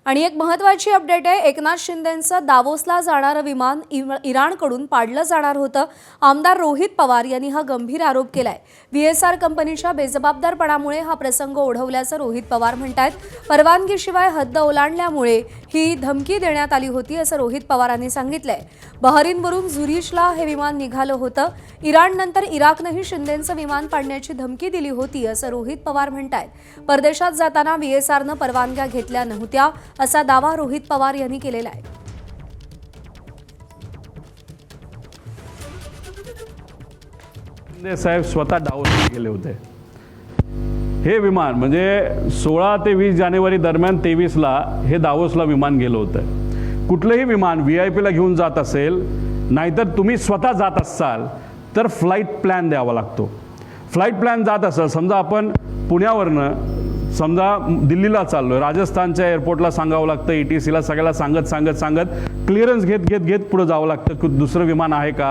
आणि एक महत्त्वाची अपडेट आहे। एकनाथ शिंदेंचं दावोसला जाणारं विमान इराणकडून पाडलं जाणार होतं। आमदार रोहित पवार यांनी हा गंभीर आरोप केलाय। व्हीएसआर कंपनीच्या बेजबाबदारपणामुळे हा प्रसंग ओढवल्याचं रोहित पवार म्हणतात। परवानगीशिवाय हद्द ओलांडल्यामुळे ही धमकी देण्यात आली होती असं रोहित पवारांनी सांगितलंय। बहरीनवरून झुरिचला हे विमान निघालं होतं। इराणनंतर इराकनंही शिंदेंचं विमान पाडण्याची धमकी दिली होती असं रोहित पवार म्हणतात। परदेशात जाताना व्हीएसआरनं परवानग्या घेतल्या नव्हत्या असा दावा रोहित पवार यांनी केलेला आहे। शिंदे साहेब स्वतः दावोसला गेले होते। हे विमान म्हणजे 16 ते 20 जानेवारी दरम्यान 23ला हे दावोसला विमान गेलं होतं। कुठलंही विमान व्हीआयपीला घेऊन जात असेल, नाहीतर तुम्ही स्वतः जात असाल तर फ्लाईट प्लॅन द्यावा लागतो। फ्लाईट प्लॅन जात असेल, समजा आपण पुण्यावरनं समजा दिल्लीला चाललोय, राजस्थानच्या एअरपोर्टला सांगावं लागतं, ETCला सगळ्याला सांगत क्लिअरन्स घेत पुढे जावं लागतं की दुसरं विमान आहे का।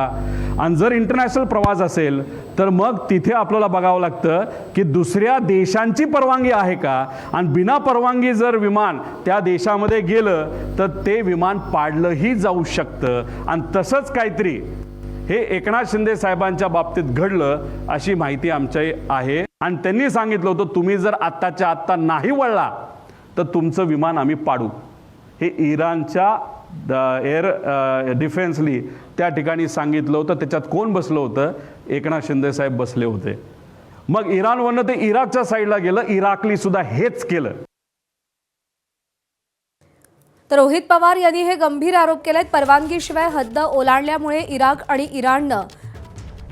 आणि जर इंटरनॅशनल प्रवास असेल तर मग तिथे आपल्याला बघावं लागतं की दुसऱ्या देशांची परवानगी आहे का। आणि बिना परवानगी जर विमान त्या देशामध्ये गेलं तर ते विमान पाडलंही जाऊ शकतं। आणि तसंच काहीतरी हे एकनाथ शिंदे साहेबांच्या बाबतीत घडलं अशी माहिती आमच्या आहे। आणि त्यांनी सांगितलं होतं, तुम्ही जर आत्ताच्या आत्ता नाही वळला तर तुमचं विमान आम्ही पाडू। हे इराणच्या एअर डिफेन्सली त्या ठिकाणी सांगितलं होतं। त्याच्यात कोण बसलं होतं? एकनाथ शिंदे साहेब बसले होते। मग इराणवरनं ते इराकच्या साईडला गेलं, इराकली सुद्धा हेच केलं। तर रोहित पवार यांनी हे गंभीर आरोप केलेत। परवानगीशिवाय हद्द ओलांडल्यामुळे इराक आणि इराणनं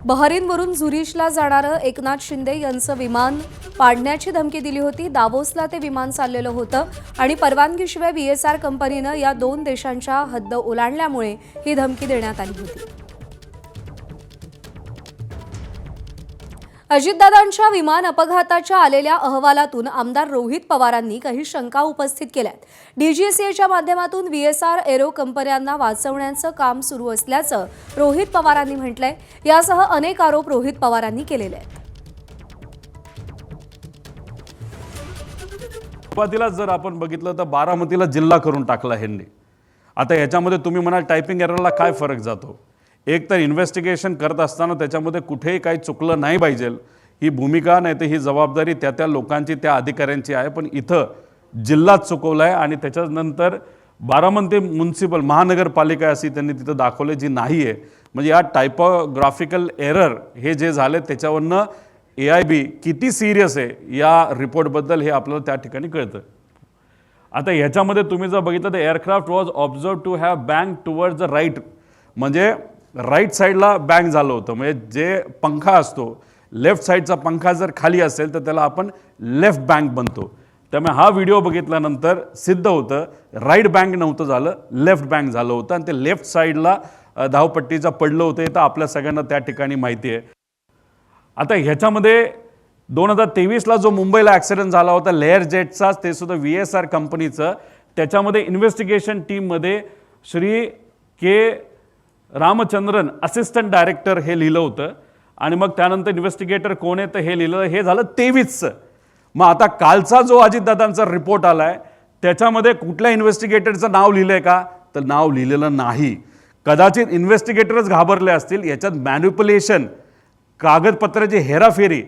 बहरीनवरून झुरिचला जाणारं एकनाथ शिंदे यांचं विमान पाडण्याची धमकी दिली होती। दावोसला ते विमान चाललेलं होतं आणि परवानगीशिवाय व्हीएसआर कंपनीनं या दोन देशांच्या हद्द ओलांडल्यामुळे ही धमकी देण्यात आली होती। अजितदादांच्या विमान अपघाताच्या आलेल्या अहवालातून आमदार रोहित पवारांनी काही शंका उपस्थित केल्यात। DGCAच्या माध्यमातून व्हीएसआर एरो कंपन्यांना वाचवण्याचं काम सुरू असल्याचं रोहित पवारांनी म्हटलंय। यासह अनेक आरोप रोहित पवारांनी केलेले आहेत। सुरुवातीला जर आपण बघितलं तर बारामतीला जिल्हा करून टाकला ह्यांनी। आता ह्याच्यामध्ये तुम्ही म्हणाल टायपिंग एररला काय फरक जातो? एक तर इन्व्हेस्टिगेशन करत असताना त्याच्यामध्ये कुठेही काही चुकलं नाही पाहिजे, ही भूमिका नाही तर ही जबाबदारी त्या लोकांची, त्या अधिकाऱ्यांची आहे। पण इथं जिल्हाच चुकवला आहे आणि त्याच्यानंतर बारामती म्युनिसिपल महानगरपालिका अशी त्यांनी तिथं दाखवले जी नाही आहे। म्हणजे या टायपोग्राफिकल एरर हे जे झाले त्याच्यावरनं AIB किती सिरियस आहे या रिपोर्टबद्दल हे आपल्याला त्या ठिकाणी कळतं। आता ह्याच्यामध्ये तुम्ही जर बघितलं तर aircraft was observe to have bank towards the right, म्हणजे राईट साईडला बँक झालं होतं। म्हणजे जे पंखा असतो, लेफ्ट साईडचा पंखा जर खाली असेल तर त्याला आपण लेफ्ट बँक बनतो। त्यामुळे हा व्हिडिओ बघितल्यानंतर सिद्ध होतं राईट बँक नव्हतं झालं, लेफ्ट बँक झालं होतं आणि ते लेफ्ट साईडला धावपट्टीचं पडलं होतं। हे तर आपल्या सगळ्यांना त्या ठिकाणी माहिती आहे। आता ह्याच्यामध्ये 2023ला जो मुंबईला ॲक्सिडेंट झाला होता लेअर जेटचा, ते सुद्धा VSR कंपनीचं, त्याच्यामध्ये इन्व्हेस्टिगेशन टीममध्ये श्री के रामचंद्रन असिस्टंट डायरेक्टर हे लिहिलं होतं आणि मग त्यानंतर इन्व्हेस्टिगेटर कोण आहे तर हे लिहिलं, हे झालं 23चं। मग आता कालचा जो अजितदादांचा रिपोर्ट आलाय त्याच्यामध्ये कुठल्या इन्व्हेस्टिगेटरचं नाव लिहिलंय का? तर नाव लिहिलेलं नाही। कदाचित इन्व्हेस्टिगेटरच घाबरले असतील। याच्यात मॅन्युप्युलेशन, कागदपत्राची हेराफेरी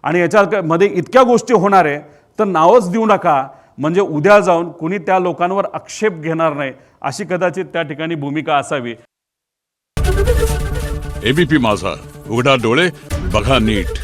आणि याच्यामध्ये इतक्या गोष्टी होणार आहे तर नावच देऊ नका, म्हणजे उद्या जाऊन कुणी त्या लोकांवर आक्षेप घेणार नाही, अशी कदाचित त्या ठिकाणी भूमिका असावी। ABP माझा, उघडा डोळे बघा नीट।